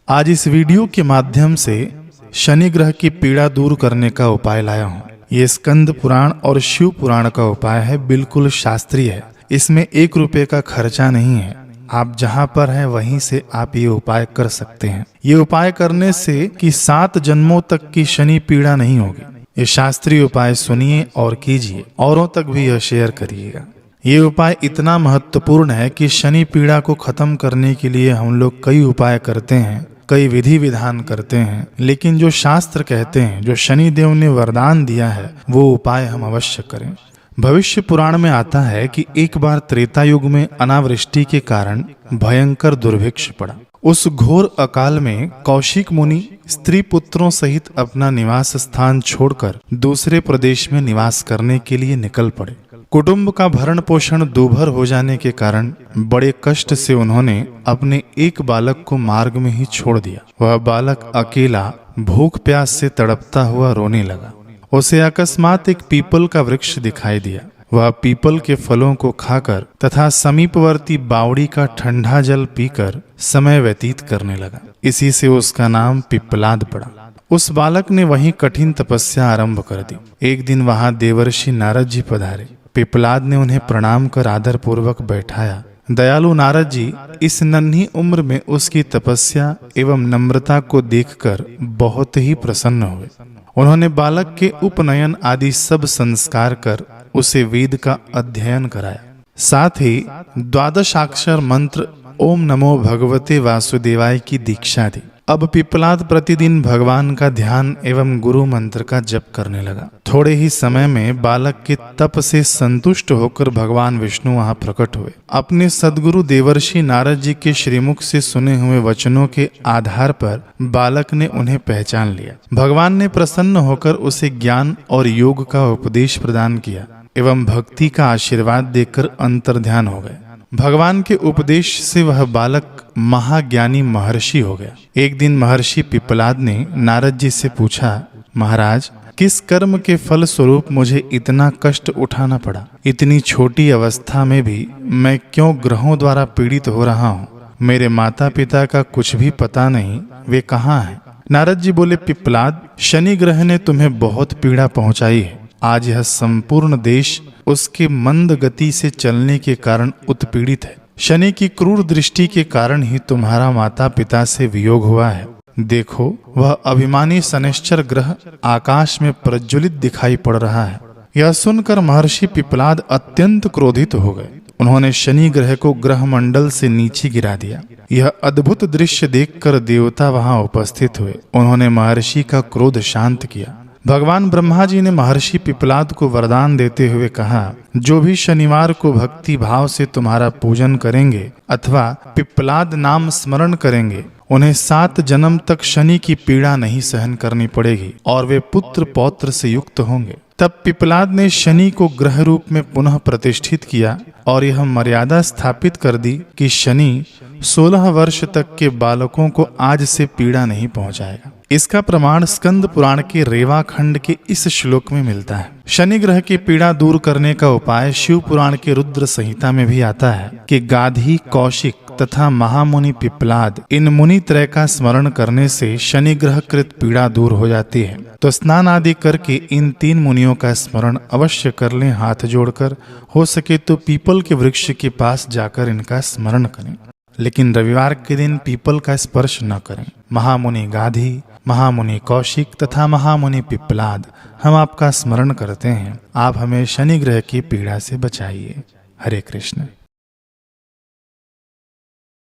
आज इस वीडियो के माध्यम से शनि ग्रह की पीड़ा दूर करने का उपाय लाया हूँ। ये स्कंद पुराण और शिव पुराण का उपाय है, बिल्कुल शास्त्रीय है। इसमें 1 रुपये का खर्चा नहीं है। आप जहाँ पर हैं वहीं से आप ये उपाय कर सकते हैं। ये उपाय करने से कि 7 जन्मों तक की शनि पीड़ा नहीं होगी। ये शास्त्रीय उपाय सुनिए और कीजिए, औरों तक भी यह शेयर करिएगा। ये उपाय इतना महत्वपूर्ण है कि शनि पीड़ा को खत्म करने के लिए हम लोग कई उपाय करते हैं, कई विधि विधान करते हैं, लेकिन जो शास्त्र कहते हैं, जो शनि देव ने वरदान दिया है, वो उपाय हम अवश्य करें। भविष्य पुराण में आता है कि एक बार त्रेता युग में अनावृष्टि के कारण भयंकर दुर्भिक्ष पड़ा। उस घोर अकाल में कौशिक मुनि स्त्री पुत्रों सहित अपना निवास स्थान छोड़कर दूसरे प्रदेश में निवास करने के लिए निकल पड़े। कुटुंब का भरण पोषण दूभर हो जाने के कारण बड़े कष्ट से उन्होंने अपने एक बालक को मार्ग में ही छोड़ दिया। वह बालक अकेला भूख प्यास से तड़पता हुआ रोने लगा। उसे अकस्मात एक पीपल का वृक्ष दिखाई दिया। वह पीपल के फलों को खाकर तथा समीपवर्ती बावड़ी का ठंडा जल पीकर समय व्यतीत करने लगा। इसी से उसका नाम पिप्पलाद पड़ा। उस बालक ने वहीं कठिन तपस्या आरंभ कर दी। एक दिन वहां देवर्षि नारद जी पधारे। पिप्पलाद ने उन्हें प्रणाम कर आदर पूर्वक बैठाया। दयालु नारद जी इस नन्ही उम्र में उसकी तपस्या एवं नम्रता को देखकर बहुत ही प्रसन्न हुए। उन्होंने बालक के उपनयन आदि सब संस्कार कर उसे वेद का अध्ययन कराया। साथ ही 12 मंत्र ओम नमो भगवते वासुदेवाय की दीक्षा दी। अब पिप्पलाद प्रतिदिन भगवान का ध्यान एवं गुरु मंत्र का जप करने लगा। थोड़े ही समय में बालक के तप से संतुष्ट होकर भगवान विष्णु वहां प्रकट हुए। अपने सदगुरु देवर्षि नारद जी के श्रीमुख से सुने हुए वचनों के आधार पर बालक ने उन्हें पहचान लिया। भगवान ने प्रसन्न होकर उसे ज्ञान और योग का उपदेश प्रदान किया एवं भक्ति का आशीर्वाद देकर अंतर्ध्यान हो गए। भगवान के उपदेश से वह बालक महाज्ञानी महर्षि हो गया। एक दिन महर्षि पिप्पलाद ने नारद जी से पूछा, महाराज, किस कर्म के फल स्वरूप मुझे इतना कष्ट उठाना पड़ा? इतनी छोटी अवस्था में भी मैं क्यों ग्रहों द्वारा पीड़ित हो रहा हूँ? मेरे माता पिता का कुछ भी पता नहीं, वे कहाँ हैं? नारद जी बोले, पिप्पलाद, शनि ग्रह ने तुम्हें बहुत पीड़ा पहुंचाई है। आज यह संपूर्ण देश उसके मंद गति से चलने के कारण उत्पीड़ित है। शनि की क्रूर दृष्टि के कारण ही तुम्हारा माता पिता से वियोग हुआ है। देखो, वह अभिमानी शनैश्चर ग्रह आकाश में प्रज्वलित दिखाई पड़ रहा है। यह सुनकर महर्षि पिप्पलाद अत्यंत क्रोधित हो गए। उन्होंने शनि ग्रह को ग्रह मंडल से नीचे गिरा दिया। यह अद्भुत दृश्य देखकर देवता वहां उपस्थित हुए। उन्होंने महर्षि का क्रोध शांत किया। भगवान ब्रह्मा जी ने महर्षि पिप्पलाद को वरदान देते हुए कहा, जो भी शनिवार को भक्ति भाव से तुम्हारा पूजन करेंगे अथवा पिप्पलाद नाम स्मरण करेंगे, उन्हें 7 जन्म तक शनि की पीड़ा नहीं सहन करनी पड़ेगी और वे पुत्र पौत्र से युक्त होंगे। तब पिप्पलाद ने शनि को ग्रह रूप में पुनः प्रतिष्ठित किया और यह मर्यादा स्थापित कर दी कि शनि 16 वर्ष तक के बालकों को आज से पीड़ा नहीं पहुंचाएगा। इसका प्रमाण स्कंद पुराण के रेवा खंड के इस श्लोक में मिलता है। शनि ग्रह की पीड़ा दूर करने का उपाय शिव पुराण के रुद्र संहिता में भी आता है कि गाधी, कौशिक तथा महामुनि पिप्पलाद, इन मुनि त्रय का स्मरण करने से शनि ग्रह कृत पीड़ा दूर हो जाती है। तो स्नान आदि करके इन 3 मुनियों का स्मरण अवश्य कर लें। हाथ जोड़कर, हो सके तो पीपल के वृक्ष के पास जाकर इनका स्मरण करें, लेकिन रविवार के दिन पीपल का स्पर्श न करें। महामुनि गाधी, महामुनि कौशिक तथा महामुनि पिप्पलाद, हम आपका स्मरण करते हैं। आप हमें शनि ग्रह की पीड़ा से बचाइए। हरे कृष्ण।